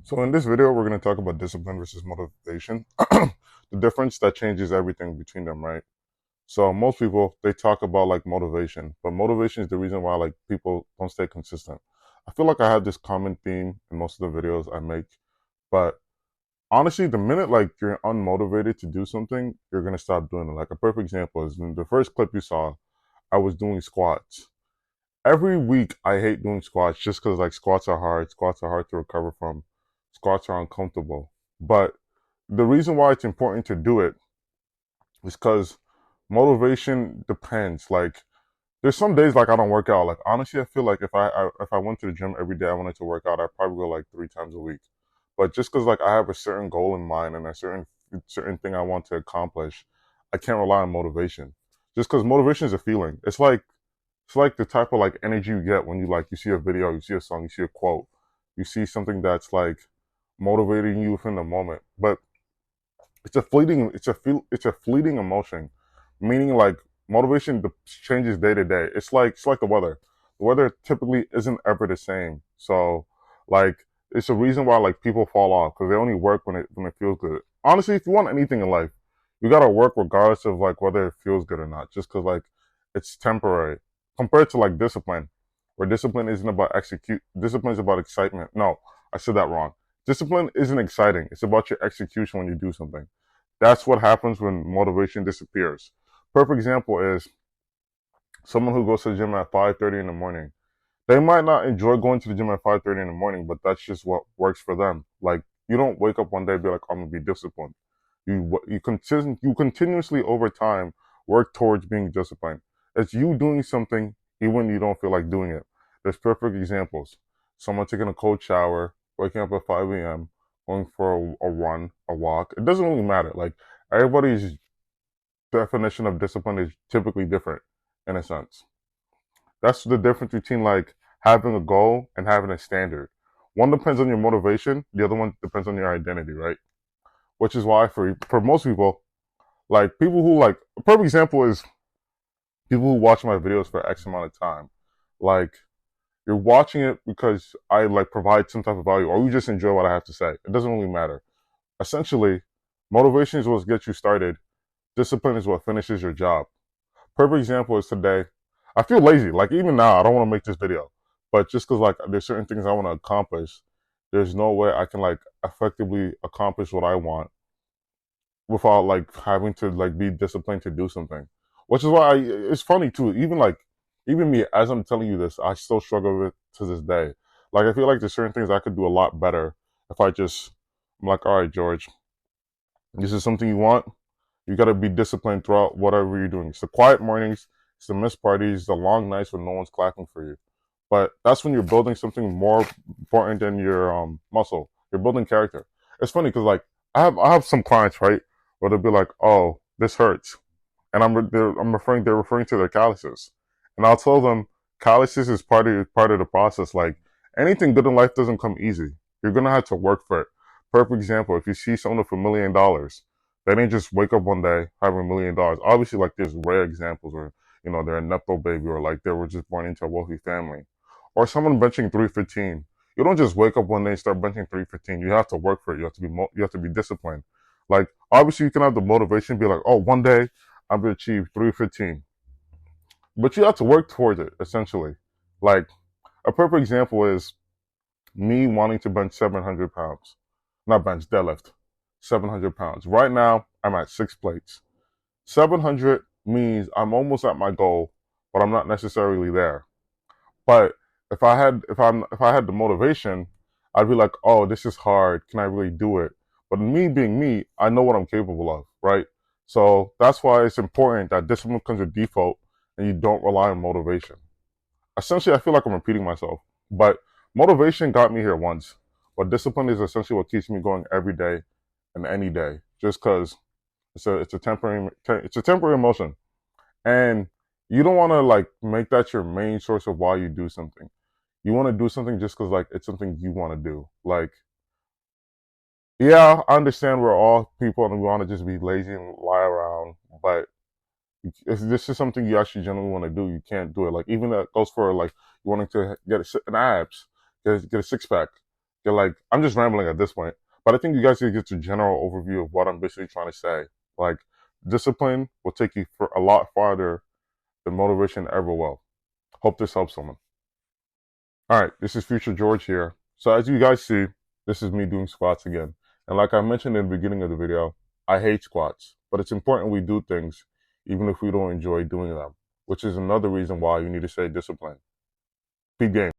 So in this video, we're going to talk about discipline versus motivation, the difference that changes everything between them, right? So most people, they talk about like motivation, but motivation is the reason why like people don't stay consistent. I feel like I have this common theme in most of the videos I make, but honestly, the minute like you're unmotivated to do something, you're going to stop doing it. Like a perfect example is in the first clip you saw, I was doing squats. Every week I hate doing squats just because like squats are hard to recover from, squats are uncomfortable. But the reason why it's important to do it is because motivation depends. Like there's some days like I don't work out. Like honestly, I feel like if I went to the gym every day I wanted to work out, I'd probably go like 3 times a week. But just because like I have a certain goal in mind and a certain thing I want to accomplish, I can't rely on motivation. Just because motivation is a feeling. It's like the type of like energy you get when you see a video, you see a song, you see a quote, you see something that's like motivating you within the moment. But it's a fleeting emotion, meaning like motivation changes day to day. It's like the weather. The weather typically isn't ever the same. So like it's a reason why like people fall off because they only work when it feels good. Honestly, if you want anything in life, you gotta work regardless of like whether it feels good or not. Just because like it's temporary compared to like discipline, where discipline isn't about execute. Discipline is about excitement. No, I said that wrong. Discipline isn't exciting. It's about your execution when you do something. That's what happens when motivation disappears. Perfect example is someone who goes to the gym at 5:30 in the morning. They might not enjoy going to the gym at 5:30 in the morning, but that's just what works for them. Like you don't wake up one day and be like, I'm gonna be disciplined. You continuously over time work towards being disciplined. It's you doing something even when you don't feel like doing it. There's perfect examples. Someone taking a cold shower, waking up at 5 a.m., going for a run, a walk. It doesn't really matter. Like everybody's definition of discipline is typically different in a sense. That's the difference between like having a goal and having a standard. One depends on your motivation, the other one depends on your identity, right? Which is why for most people, like people who like a perfect example is people who watch my videos for X amount of time. Like you're watching it because I like provide some type of value or you just enjoy what I have to say. It doesn't really matter. Essentially, motivation is what gets you started. Discipline is what finishes your job. Perfect example is today. I feel lazy. Like even now, I don't want to make this video, but just because like there's certain things I want to accomplish, there's no way I can like effectively accomplish what I want without like having to like be disciplined to do something. Which is why it's funny too. Even me, as I'm telling you this, I still struggle with it to this day. Like I feel like there's certain things I could do a lot better if I'm like, all right, George, this is something you want. You got to be disciplined throughout whatever you're doing. It's the quiet mornings, it's the missed parties, the long nights when no one's clapping for you. But that's when you're building something more important than your muscle. You're building character. It's funny because like I have some clients right where they'll be like, "Oh, this hurts," and they're referring to their calluses, and I'll tell them calluses is part of the process. Like anything good in life doesn't come easy. You're gonna have to work for it. Perfect example: if you see someone with $1 million, they didn't just wake up one day having $1 million. Obviously, like there's rare examples where they're a nepo baby or like they were just born into a wealthy family, or someone benching 315. You don't just wake up one day and start benching 315. You have to work for it. You have to be disciplined. Like obviously, you can have the motivation, be like, oh, one day I'm gonna achieve 315, but you have to work towards it. Essentially, like a perfect example is me wanting to bench 700 pounds, not bench deadlift, 700 pounds. Right now, I'm at 6 plates. 700 means I'm almost at my goal, but I'm not necessarily there. But if I had the motivation, I'd be like, oh, this is hard. Can I really do it? But me being me, I know what I'm capable of, right? So that's why it's important that discipline comes with default and you don't rely on motivation. Essentially, I feel like I'm repeating myself, but motivation got me here once. But discipline is essentially what keeps me going every day and any day, just because it's a temporary emotion, and you don't want to like make that your main source of why you do something. You want to do something just because like it's something you want to do. Like, yeah, I understand we're all people and we want to just be lazy and lie around, but if this is something you actually genuinely want to do, you can't do it. Like even that goes for like you wanting to get an abs, get a 6 pack. get like, I'm just rambling at this point, but I think you guys can get a general overview of what I'm basically trying to say. Like, discipline will take you for a lot farther than motivation ever will. Hope this helps someone. All right, this is Future George here. So as you guys see, this is me doing squats again. And like I mentioned in the beginning of the video, I hate squats, but it's important we do things even if we don't enjoy doing them, which is another reason why you need to stay disciplined. Peak game.